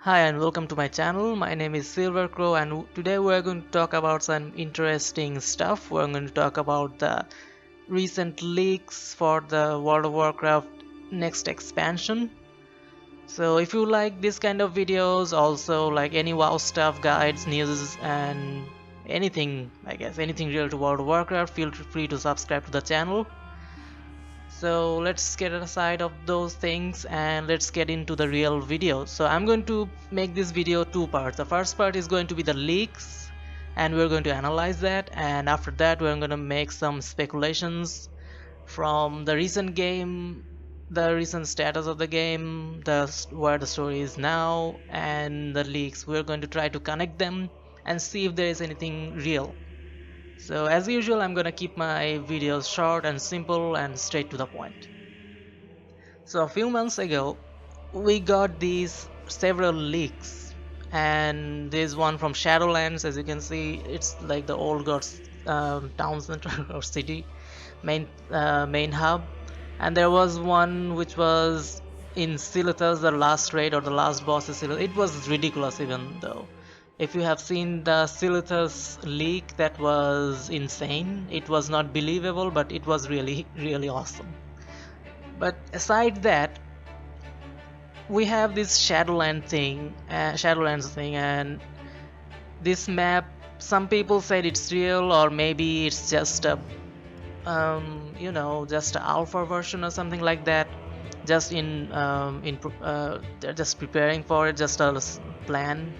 Hi and welcome to my channel. My name is Silver Crow and today we're going to talk about some interesting stuff. We're going to talk about the recent leaks for the World of Warcraft next expansion. So if you like this kind of videos, also like any WoW stuff, guides, news and anything, I guess anything related to World of Warcraft, feel free to subscribe to the channel. So let's get aside of those things and let's get into the real video. So I'm going to make this video two parts. The first part is going to be the leaks and we're going to analyze that, and after that we're going to make some speculations from the recent game, the recent status of the game, where the story is now, and the leaks. We're going to try to connect them and see if there is anything real. So as usual, I'm gonna keep my videos short and simple and straight to the point. So a few months ago, we got these several leaks, and there's one from Shadowlands. As you can see, it's like the old gods town center or city main hub, and there was one which was in Silithus, the last raid or the last boss is Silithus. It was ridiculous even though. If you have seen the Silithus leak, that was insane. It was not believable, but it was really awesome. But aside that, we have this Shadowlands thing, and this map. Some people said it's real, or maybe it's just a, just an alpha version or something like that. Just they're just preparing for it, just a plan.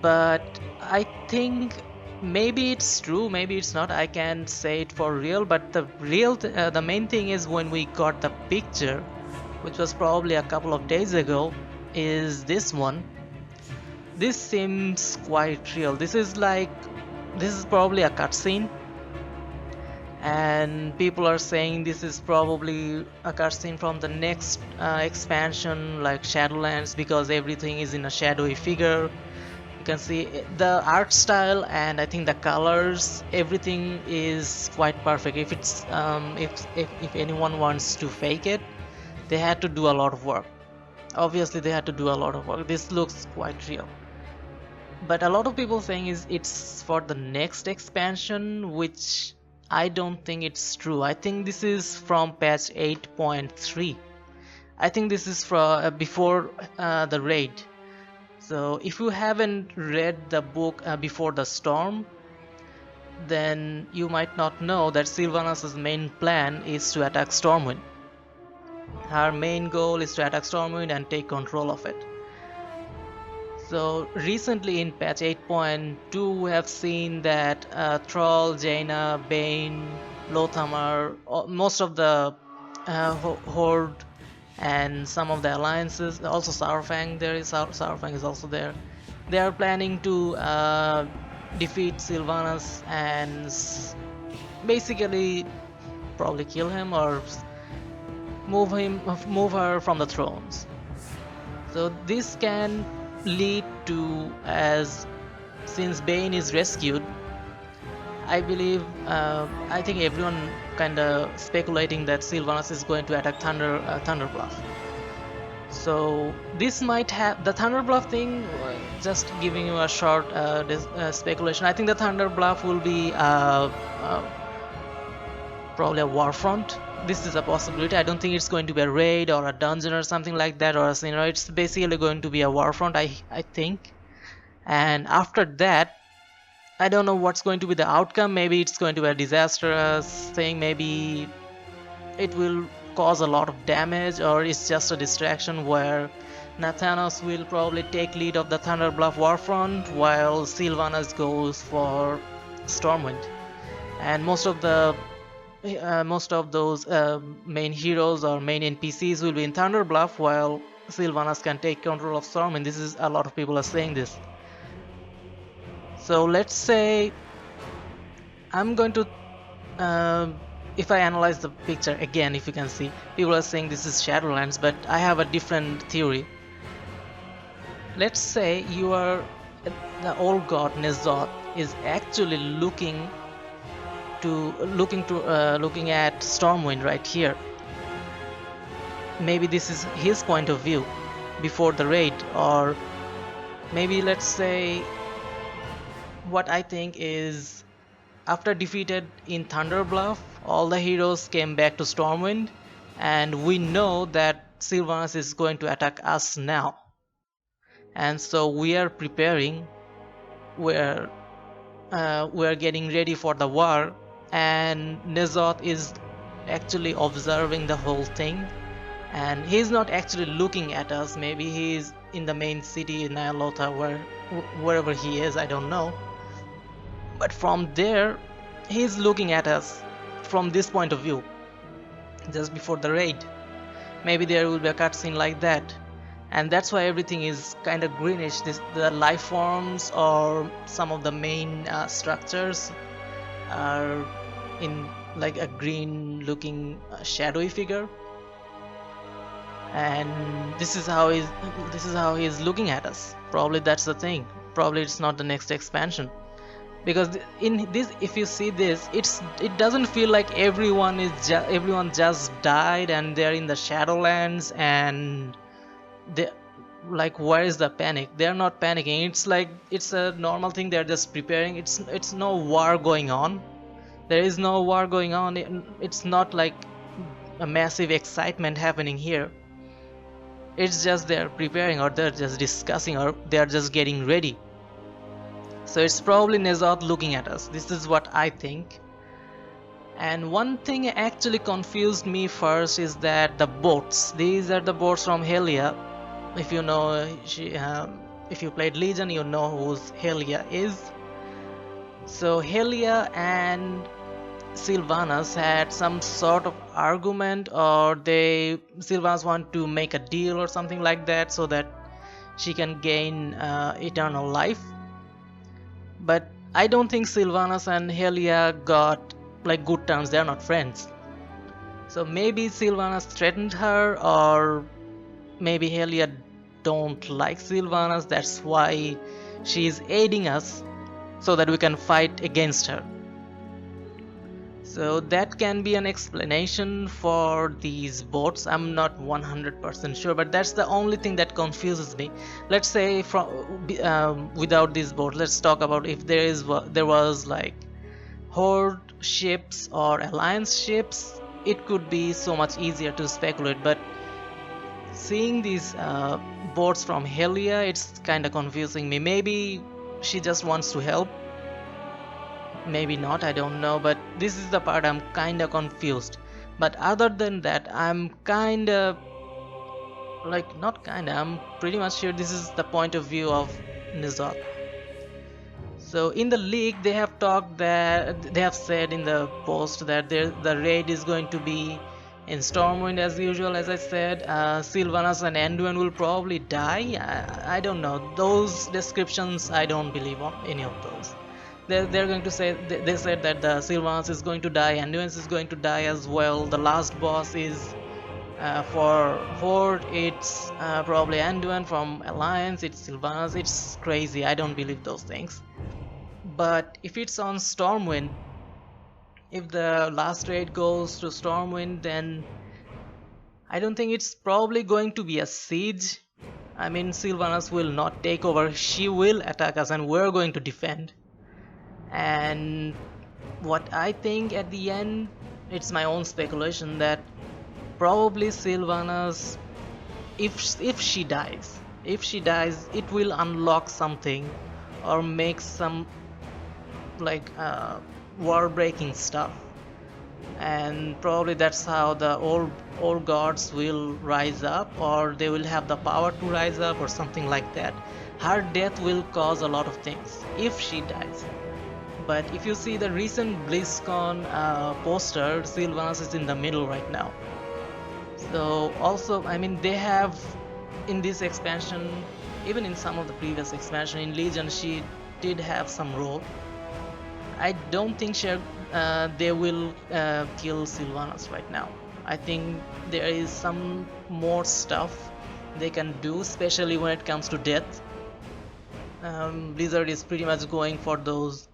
But I think maybe it's true, maybe it's not. I can't say it for real, but the main thing is when we got the picture, which was probably a couple of days ago, is this one. This seems quite real. This is probably a cutscene, and people are saying this is probably a cutscene from the next expansion, like Shadowlands, because everything is in a shadowy figure. You can see the art style, and I think the colors, everything is quite perfect. If it's if anyone wants to fake it, they had to do a lot of work. Obviously they had to do a lot of work. This looks quite real, but a lot of people saying it's for the next expansion, which I don't think it's true. I think this is from patch 8.3. I think this is from before the raid. So if you haven't read the book Before the Storm, then you might not know that Sylvanas' main plan is to attack Stormwind. Her main goal is to attack Stormwind and take control of it. So recently in patch 8.2 we have seen that Thrall, Jaina, Bane, Lothammer, most of the Horde and some of the alliances, also Saurfang, Saurfang is also there. They are planning to defeat Sylvanas and basically probably kill him or move her from the thrones. So this can lead to, as since Bane is rescued, I believe I think everyone kind of speculating that Sylvanas is going to attack Thunder Bluff. So this might have the Thunder Bluff thing. Just giving you a short speculation. I think the Thunder Bluff will be probably a Warfront. This is a possibility. I don't think it's going to be a raid or a dungeon or something like that, or it's basically going to be a Warfront. I think. And after that, I don't know what's going to be the outcome. Maybe it's going to be a disastrous thing. Maybe it will cause a lot of damage, or it's just a distraction where Nathanos will probably take lead of the Thunder Bluff Warfront while Sylvanas goes for Stormwind. And most of those main heroes or main NPCs will be in Thunder Bluff, while Sylvanas can take control of Stormwind. This is a lot of people are saying this. So let's say I'm going to if I analyze the picture again, if you can see, people are saying this is Shadowlands, but I have a different theory. Let's say the old god Nezoth is actually looking at Stormwind right here. Maybe this is his point of view before the raid, or Maybe let's say what I think is after defeated in Thunderbluff, all the heroes came back to Stormwind, and we know that Sylvanas is going to attack us now. And so we are preparing, we're we're getting ready for the war, and Nezoth is actually observing the whole thing, and he's not actually looking at us. Maybe he's in the main city in Nyalotha, wherever he is, I don't know. But from there, he's looking at us from this point of view, just before the raid. Maybe there will be a cutscene like that, and that's why everything is kind of greenish. The life forms or some of the main structures are in like a green looking shadowy figure, and this is how he's looking at us. Probably that's the thing. Probably it's not the next expansion, because in this, if you see this, it doesn't feel like everyone just died and they're in the Shadowlands, and they like, where is the panic? They're not panicking. It's like it's a normal thing. They're just preparing. It's no war going on. There is no war going on. It's not like a massive excitement happening here. It's just they're preparing, or they're just discussing, or they're just getting ready. So it's probably Nezoth looking at us. This is what I think. And one thing actually confused me first is that the boats. These are the boats from Helia. If you know, if you played Legion, you know who Helia is. So Helia and Sylvanas had some sort of argument, or Sylvanas want to make a deal or something like that, so that she can gain eternal life. But I don't think Sylvanas and Helia got like good terms. They're not friends. So maybe Sylvanas threatened her, or maybe Helia don't like Sylvanas. That's why she's aiding us, so that we can fight against her. So that can be an explanation for these boats. I'm not 100% sure, but that's the only thing that confuses me. Let's say without these boats, let's talk about if there was like Horde ships or Alliance ships, it could be so much easier to speculate. But seeing these boats from Helia, it's kind of confusing me. Maybe she just wants to help. Maybe not, I don't know, but this is the part I'm kinda confused. But other than that, I'm kinda like, not kinda, I'm pretty much sure this is the point of view of Nezoth. So in the leak, they have said in the post that the raid is going to be in Stormwind as usual. As I said, Sylvanas and Anduin will probably die. I don't know, those descriptions, I don't believe on any of those. They're going to say, they said that the Sylvanas is going to die, Anduin is going to die as well. The last boss is for Horde, it's probably Anduin. From Alliance, it's Sylvanas. It's crazy. I don't believe those things. But if it's on Stormwind, if the last raid goes to Stormwind, then I don't think it's probably going to be a siege. I mean, Sylvanas will not take over. She will attack us, and we're going to defend. And what I think at the end, it's my own speculation, that probably Sylvanas, if she dies, it will unlock something or make some like war breaking stuff, and probably that's how the old gods will rise up, or they will have the power to rise up, or something like that. Her death will cause a lot of things if she dies. But if you see the recent BlizzCon poster, Sylvanas is in the middle right now. So also, I mean, they have in this expansion, even in some of the previous expansion in Legion, she did have some role. I don't think they will kill Sylvanas right now. I think there is some more stuff they can do, especially when it comes to death. Blizzard is pretty much going for those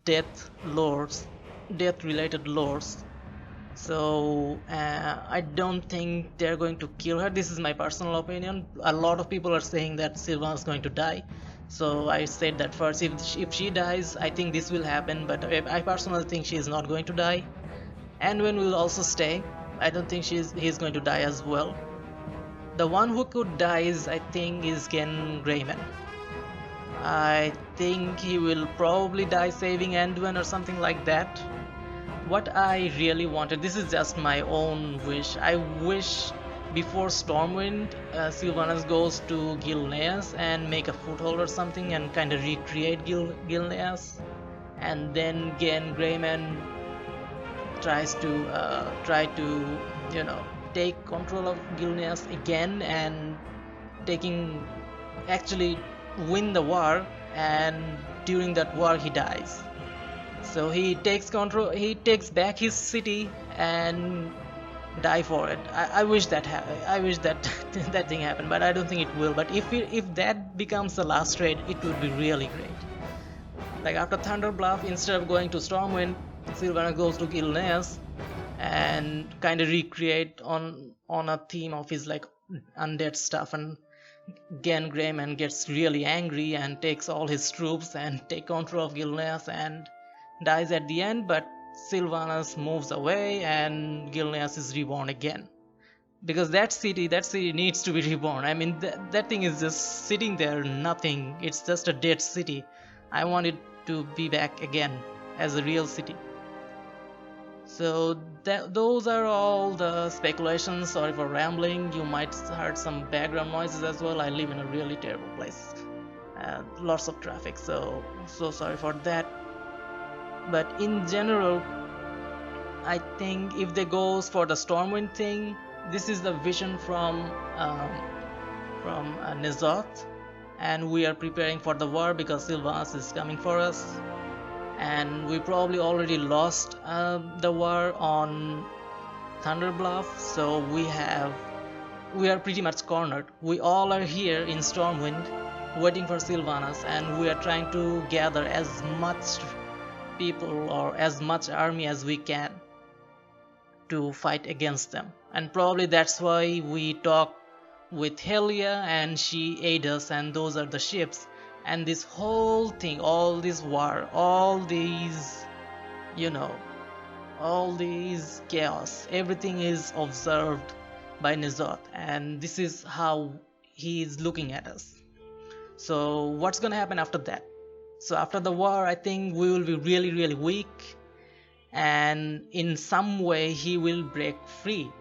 death related lores. So I don't think they're going to kill her. This is my personal opinion. A lot of people are saying that Sylvanas is going to die. So I said that first. If she dies, I think this will happen. But I personally think she is not going to die. Anwen will also stay. I don't think he's going to die as well. The one who could die I think, is Ken Greyman. I think he will probably die saving Anduin or something like that. What I really wanted, this is just my own wish. I wish before Stormwind, Sylvanas goes to Gilneas and make a foothold or something and kind of recreate Gilneas, and then Gen Greyman tries to take control of Gilneas again and actually win the war, and during that war he dies. So he takes back his city and die for it. I wish that that thing happened, but I don't think it will. But if that becomes the last raid, it would be really great. Like after Thunder Bluff, instead of going to Stormwind, Sylvanas goes to Gilneas and kind of recreate on a theme of his like undead stuff, and Gen Greyman gets really angry and takes all his troops and take control of Gilneas and dies at the end, but Sylvanas moves away and Gilneas is reborn again. Because that city needs to be reborn. I mean, that thing is just sitting there, nothing. It's just a dead city. I want it to be back again as a real city. So those are all the speculations. Sorry for rambling. You might heard some background noises as well. I live in a really terrible place. Lots of traffic, so sorry for that. But in general, I think if they goes for the Stormwind thing, this is the vision from N'Zoth, and we are preparing for the war because Sylvanas is coming for us, and we probably already lost the war on Thunder Bluff, so we are pretty much cornered. We all are here in Stormwind waiting for Sylvanas, and we are trying to gather as much people or as much army as we can to fight against them. And probably that's why we talk with Helia and she aid us, and those are the ships. And this whole thing, all this war, all these chaos, everything is observed by N'Zoth, and this is how he is looking at us. So what's gonna happen after that? So after the war, I think we will be really, really weak, and in some way he will break free.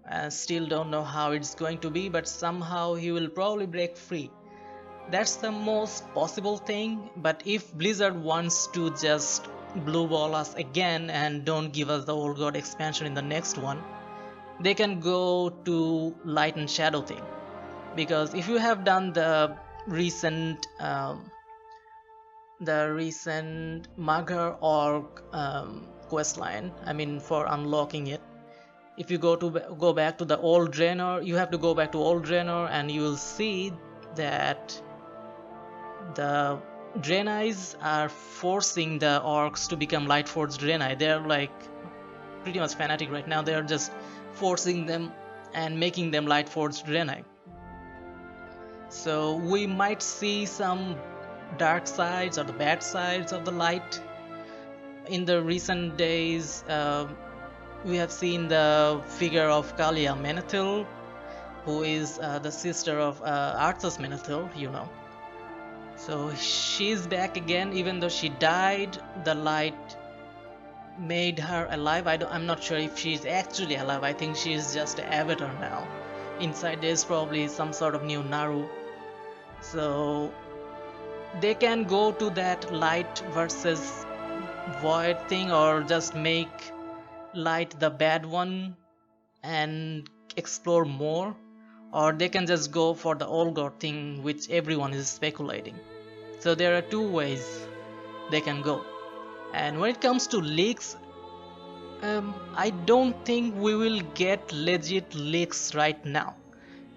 I still don't know how it's going to be, but somehow he will probably break free. That's the most possible thing. But if Blizzard wants to just blue ball us again and don't give us the Old God expansion in the next one, they can go to Light and Shadow thing. Because if you have done the recent Maghar Orc questline, I mean for unlocking it, if you go back to the Old Draenor, you have to go back to Old Draenor, and you will see that the Draenei's are forcing the orcs to become Lightforged Draenei. They're like pretty much fanatic right now. They're just forcing them and making them Lightforged Draenei. So we might see some dark sides or the bad sides of the light. In the recent days, we have seen the figure of Kalia Menethil, who is the sister of Arthas Menethil, So she's back again, even though she died. The light made her alive. I'm not sure if she's actually alive. I think she's just an avatar now. Inside there's probably some sort of new Naru. So they can go to that light versus void thing, or just make light the bad one and explore more, or they can just go for the Old God thing, which everyone is speculating. So there are two ways they can go. And when it comes to leaks, I don't think we will get legit leaks right now.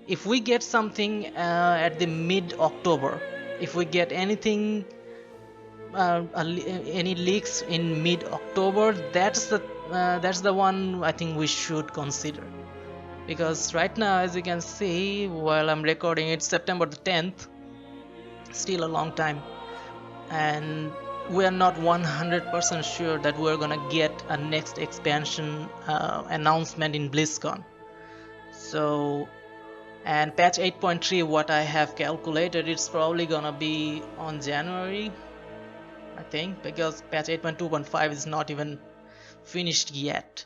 If we get something at the mid-October, if we get anything, any leaks in mid-October, that's that's the one I think we should consider, because right now, as you can see, while I'm recording, it's September the 10th, still a long time, and we are not 100% sure that we're gonna get a next expansion announcement in BlizzCon. So, and patch 8.3, what I have calculated, it's probably gonna be on January, I think, because patch 8.2.5 is not even finished yet.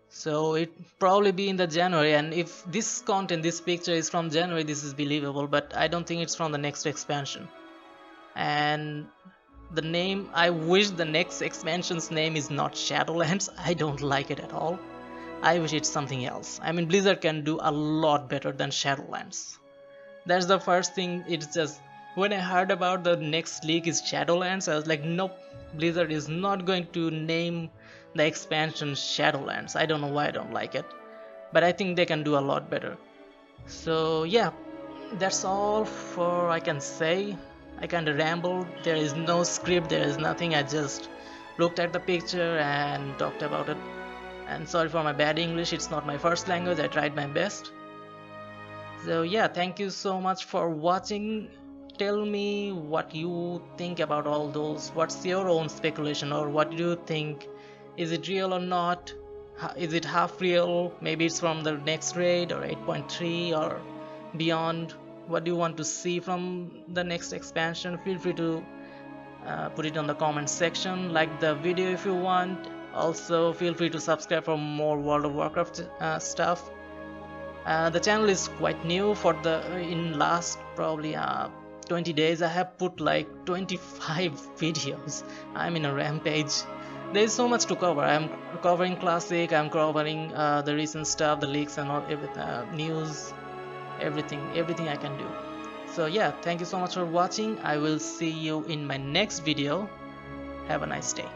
So it probably be in the January, and if this content, this picture is from January, this is believable, but I don't think it's from the next expansion. And the name, I wish the next expansion's name is not Shadowlands. I don't like it at all. I wish it's something else. I mean, Blizzard can do a lot better than Shadowlands. That's the first thing. It's just, when I heard about the next leak is Shadowlands, I was like, nope, Blizzard is not going to name the expansion Shadowlands. I don't know why I don't like it, but I think they can do a lot better. So yeah, that's all for I can say. I kinda rambled. There is no script, there is nothing. I just looked at the picture and talked about it. And sorry for my bad English, it's not my first language, I tried my best. So yeah, thank you so much for watching. Tell me what you think about all those. What's your own speculation, or what do you think? Is it real or not? Is it half real? Maybe it's from the next raid or 8.3 or beyond. What do you want to see from the next expansion? Feel free to put it on the comment section. Like the video if you want. Also feel free to subscribe for more World of Warcraft stuff. The channel is quite new. For the in last probably 20 days I have put like 25 videos. I'm in a rampage. There is so much to cover. I'm covering classic, I'm covering the recent stuff, the leaks and all, news, everything I can do. So yeah, thank you so much for watching. I will see you in my next video. Have a nice day.